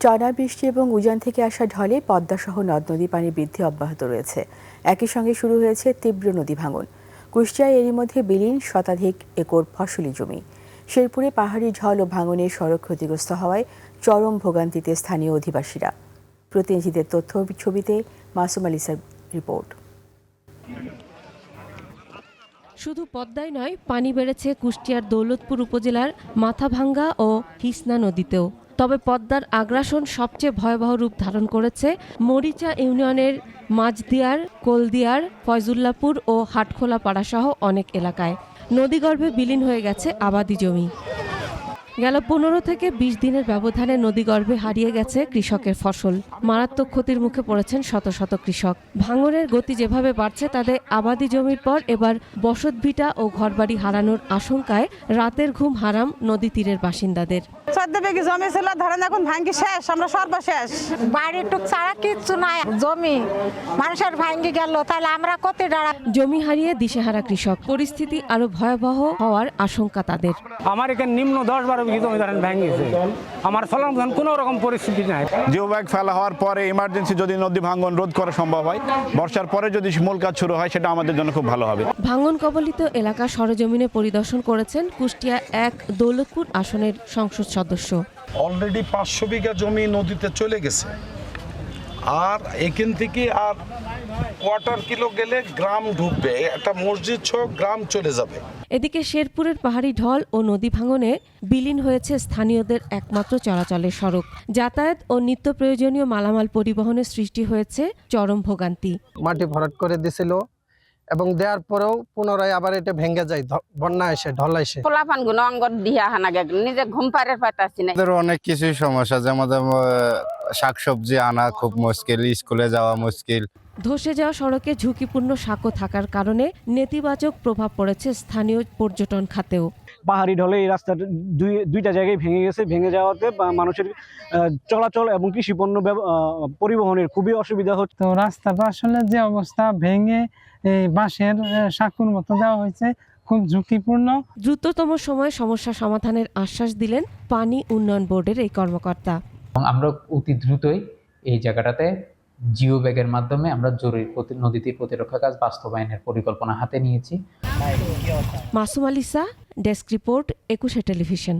টানা বৃষ্টি এবং উজান থেকে আসা ঢলে পদ্মাসহ নদ নদী পানি বৃদ্ধি অব্যাহত রয়েছে। একই সঙ্গে শুরু হয়েছে তীব্র নদী ভাঙন। কুষ্টিয়ায় এরই মধ্যে বিলীন শতাধিক একর ফসলি জমি। শেরপুরে পাহাড়ি ঢল ও ভাঙনে সড়ক ক্ষতিগ্রস্ত হওয়ায় চরম ভোগান্তিতে স্থানীয় অধিবাসীরা। প্রতিনিধিদের তথ্য ছবিতে মাসুম আলিসার রিপোর্ট। শুধু পদ্মায় নয়, পানি বেড়েছে কুষ্টিয়ার দৌলতপুর উপজেলার মাথাভাঙ্গা ও হিসনা নদীতেও। তবে পদ্মার আগ্রাসন সবচেয়ে ভয়াবহ রূপ ধারণ করেছে মরিচা ইউনিয়নের মাঝদিয়ার, কোলদিয়ার, ফয়জুল্লাপুর ও হাটখোলা পাড়াসহ অনেক এলাকায়। নদীগর্ভে বিলীন হয়ে গেছে আবাদি জমি। গেল 15 থেকে 20 দিনের ব্যবধানে নদীগর্ভে হারিয়ে গেছে কৃষকের ফসল। মারাত্মক ক্ষতির মুখে পড়েছেন শত শত কৃষক। ভাঙনের গতি যেভাবে বাড়ছে তাতে আবাদি জমির পর এবার বসতভিটা ও ঘরবাড়ি হারানোর আশঙ্কায় রাতের ঘুম হারাম নদী তীরের বাসিন্দাদের। 14 বিঘি জমি ছিল, ধরেন এখন ভাঙ্গি শেষ, আমরা সর্বশেষ। বাড়ির টুক ছাড়া কিচ্ছু নাই, জমি মানুষের ভাঙ্গি গেল, তাহলে আমরা কত দাঁড়া। জমি হারিয়ে দিশেহারা কৃষক। পরিস্থিতি আরো ভয়াবহ হওয়ার আশঙ্কা তাদের। আমার এখানে নিম্ন 10-12 বিঘি জমি ধরেন ভেঙেছে। আমার ফলন কোনো রকম পরিস্থিতি নাই। জিও ব্যাগ ফেলা হওয়ার পরে ইমার্জেন্সি যদি নদী ভাঙন রোধ করা সম্ভব হয়, বর্ষার পরে যদি মূল কাজ শুরু হয়, সেটা আমাদের জন্য খুব ভালো হবে। ভাঙন কবলিত এলাকা সরেজমিনে পরিদর্শন করেছেন কুষ্টিয়া 1 দৌলতপুর আসনের সংসদ সদস্য। অলরেডি 500 বিঘা জমি নদীতে চলে গেছে, আর এখান থেকে আর কোয়ার্টার কিলো গেলে গ্রাম ঢুকবে, একটা মসজিদ সহ গ্রাম চলে যাবে। এদিকে শেরপুরের পাহাড়ি ঢল ও নদী ভাঙনে বিলীন হয়েছে স্থানীয়দের একমাত্র চলাচলের সড়ক। যাতায়াত ও নিত্য প্রয়োজনীয় মালামাল পরিবহনের সৃষ্টি হয়েছে চরম ভোগান্তি। মাটি ভরাট করে দিছিল এবং দেওয়ার পরেও পুনরায় আবার এটা ভেঙে যায়, বন্যা এসে ঢল এসে। পোলাপান গুলো অঙ্গর দিয়া হানা গেল, নিজে ঘুম পাড়ের পাইতাছি না। অনেক কিছুই সমস্যা, যেমন শাকসবজি আনা খুব মুশকিল, স্কুলে যাওয়া মুশকিল। ধসে যাওয়া সড়কে ঝুঁকিপূর্ণ সাঁকো থাকার কারণে নেতিবাচক প্রভাব পড়েছে স্থানীয় পর্যটন খাতেও। পাহাড়ি ঢলে এই রাস্তাটা দুইটা জায়গায় ভেঙে গেছে। ভেঙে যাওয়াতে মানুষের চলাচল এবং কৃষি পণ্য পরিবহনের খুবই অসুবিধা হচ্ছে। তো রাস্তাটা আসলে যে অবস্থা, ভেঙে এই বাঁশের সাঁকুর মতো দেওয়া হয়েছে, খুব ঝুঁকিপূর্ণ। দ্রুততম সময়ে সমস্যা সমাধানের আশ্বাস দিলেন পানি উন্নয়ন বোর্ডের এই কর্মকর্তা। আমরা অতি দ্রুতই এই জায়গাটাতে জিও ব্যাগের মাধ্যমে আমরা জরুরি নদী তীর প্রতিরক্ষা কাজ বাস্তবায়নের পরিকল্পনা হাতে নিয়েছি। Masum আলিসা, desk report, 21 television.